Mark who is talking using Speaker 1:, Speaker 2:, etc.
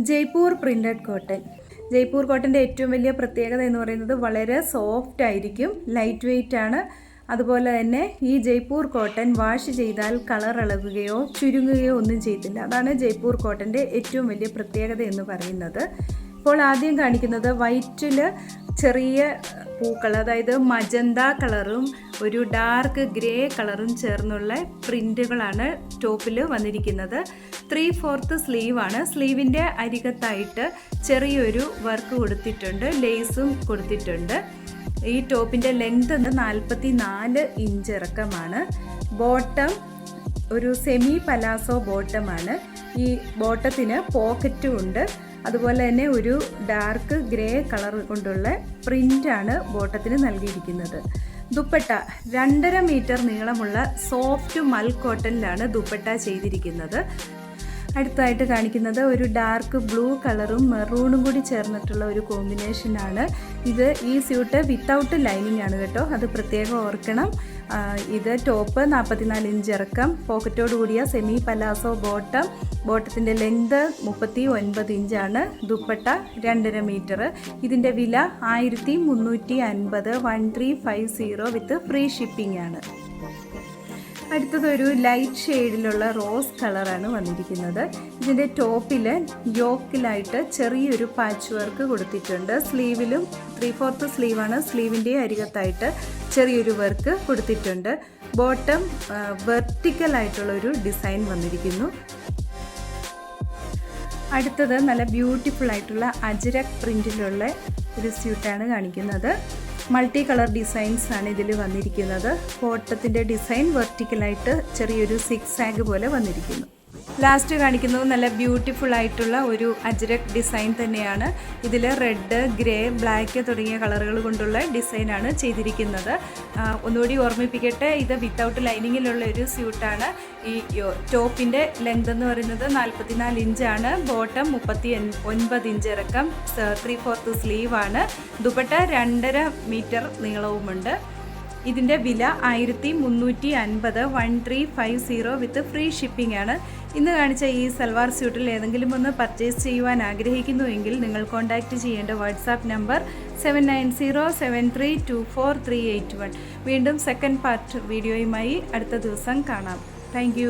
Speaker 1: Jaipur printed cotton. Jaipur കോട്ടൻ്റെ ഏറ്റവും വലിയ പ്രത്യേകത എന്ന് പറയുന്നത് വളരെ സോഫ്റ്റ് ആയിരിക്കും, ലൈറ്റ് വെയ്റ്റ് ആണ്. അതുപോലെ തന്നെ ഈ ജയ്പൂർ കോട്ടൺ വാഷ് ചെയ്താൽ കളർ ഇളകുകയോ ചുരുങ്ങുകയോ ഒന്നും ചെയ്തില്ല. അതാണ് ജയ്പൂർ കോട്ടൻ്റെ ഏറ്റവും വലിയ പ്രത്യേകത എന്ന് പറയുന്നത്. ഇപ്പോൾ ആദ്യം കാണിക്കുന്നത് വൈറ്റിൽ ചെറിയ പൂക്കൾ, അതായത് മജന്ത കളറും ഒരു ഡാർക്ക് ഗ്രേ കളറും ചേർന്നുള്ള പ്രിൻറ്റുകളാണ് ടോപ്പിൽ വന്നിരിക്കുന്നത്. 3/4 സ്ലീവാണ്. സ്ലീവിൻ്റെ അരികത്തായിട്ട് ചെറിയൊരു വർക്ക് കൊടുത്തിട്ടുണ്ട്, ലേസും കൊടുത്തിട്ടുണ്ട്. ഈ ടോപ്പിൻ്റെ ലെങ്ത് 44 ഇഞ്ച് ഇറക്കമാണ്. ബോട്ടം ഒരു സെമി പലാസോ ബോട്ടമാണ്. ഈ ബോട്ടത്തിന് പോക്കറ്റും ഉണ്ട്. അതുപോലെ തന്നെ ഒരു ഡാർക്ക് ഗ്രേ കളർ കൊണ്ടുള്ള പ്രിൻ്റാണ് ബോട്ടത്തിന് നൽകിയിരിക്കുന്നത്. ദുപ്പട്ട 2.5 മീറ്റർ നീളമുള്ള സോഫ്റ്റ് മൽ കോട്ടണിലാണ് ദുപ്പട്ട ചെയ്തിരിക്കുന്നത്. അടുത്തായിട്ട് കാണിക്കുന്നത് ഒരു ഡാർക്ക് ബ്ലൂ കളറും മെറൂണും കൂടി ചേർന്നിട്ടുള്ള ഒരു കോമ്പിനേഷനാണ്. ഈ സ്യൂട്ട് വിത്തൗട്ട് ലൈനിങ് ആണ് കേട്ടോ, അത് പ്രത്യേകം ഓർക്കണം. ഇത് ടോപ്പ് 44 ഇഞ്ച് ഇറക്കം, പോക്കറ്റോട് കൂടിയ സെമി പലാസോ ബോട്ടത്തിൻ്റെ ലെങ്ത് 39 ഇഞ്ചാണ്. ദുപ്പട്ട 2.5 മീറ്റർ. ഇതിൻ്റെ വില 1350, 1350 വിത്ത് ഫ്രീ ഷിപ്പിംഗ് ആണ്. അടുത്തതൊരു ലൈറ്റ് ഷെയ്ഡിലുള്ള റോസ് കളറാണ് വന്നിരിക്കുന്നത്. ഇതിൻ്റെ ടോപ്പിൽ യോക്കിലായിട്ട് ചെറിയൊരു പാച്ച് വർക്ക് കൊടുത്തിട്ടുണ്ട്. സ്ലീവിലും 3/4 സ്ലീവാണ്. സ്ലീവിൻ്റെ അരികത്തായിട്ട് ചെറിയൊരു വർക്ക് കൊടുത്തിട്ടുണ്ട്. ബോട്ടം വെർട്ടിക്കലായിട്ടുള്ളൊരു ഡിസൈൻ വന്നിരിക്കുന്നു. അടുത്തത് നല്ല ബ്യൂട്ടിഫുൾ ആയിട്ടുള്ള അജ്രക് പ്രിൻറ്റിലുള്ള ഒരു സ്യൂട്ടാണ് കാണിക്കുന്നത്. മൾട്ടി കളർ ഡിസൈൻസ് ആണ് ഇതിൽ വന്നിരിക്കുന്നത്. ബോട്ടത്തിൻ്റെ ഡിസൈൻ വെർട്ടിക്കലായിട്ട് ചെറിയൊരു സിക്സാഗ് പോലെ വന്നിരിക്കുന്നു. ലാസ്റ്റ് കാണിക്കുന്നത് നല്ല ബ്യൂട്ടിഫുൾ ആയിട്ടുള്ള ഒരു അജ്രക് ഡിസൈൻ തന്നെയാണ്. ഇതിൽ റെഡ്, ഗ്രേ, ബ്ലാക്ക് തുടങ്ങിയ കളറുകൾ കൊണ്ടുള്ള ഡിസൈനാണ് ചെയ്തിരിക്കുന്നത്. ഒന്നുകൂടി ഓർമ്മിപ്പിക്കട്ടെ, ഇത് വിത്തൗട്ട് ലൈനിങ്ങിലുള്ള ഒരു സ്യൂട്ടാണ്. ഈ ടോപ്പിൻ്റെ ലെങ്ത് എന്ന് പറയുന്നത് 44 ഇഞ്ചാണ്. ബോട്ടം 39 ഇഞ്ച് ഇറക്കം, 3/4 സ്ലീവാണ്. ദുപ്പട്ട 2.5 മീറ്റർ നീളവുമുണ്ട്. ഇതിൻ്റെ വില 1350, 1350 വിത്ത് ഫ്രീ ഷിപ്പിംഗ് ആണ്. ഇന്ന് കാണിച്ച ഈ സൽവാർ സ്യൂട്ടിൽ ഏതെങ്കിലും ഒന്ന് പർച്ചേസ് ചെയ്യുവാൻ ആഗ്രഹിക്കുന്നുവെങ്കിൽ നിങ്ങൾ കോൺടാക്റ്റ് ചെയ്യേണ്ട വാട്സാപ്പ് നമ്പർ 7907324381. വീണ്ടും സെക്കൻഡ് പാർട്ട് വീഡിയോയുമായി അടുത്ത ദിവസം കാണാം. താങ്ക്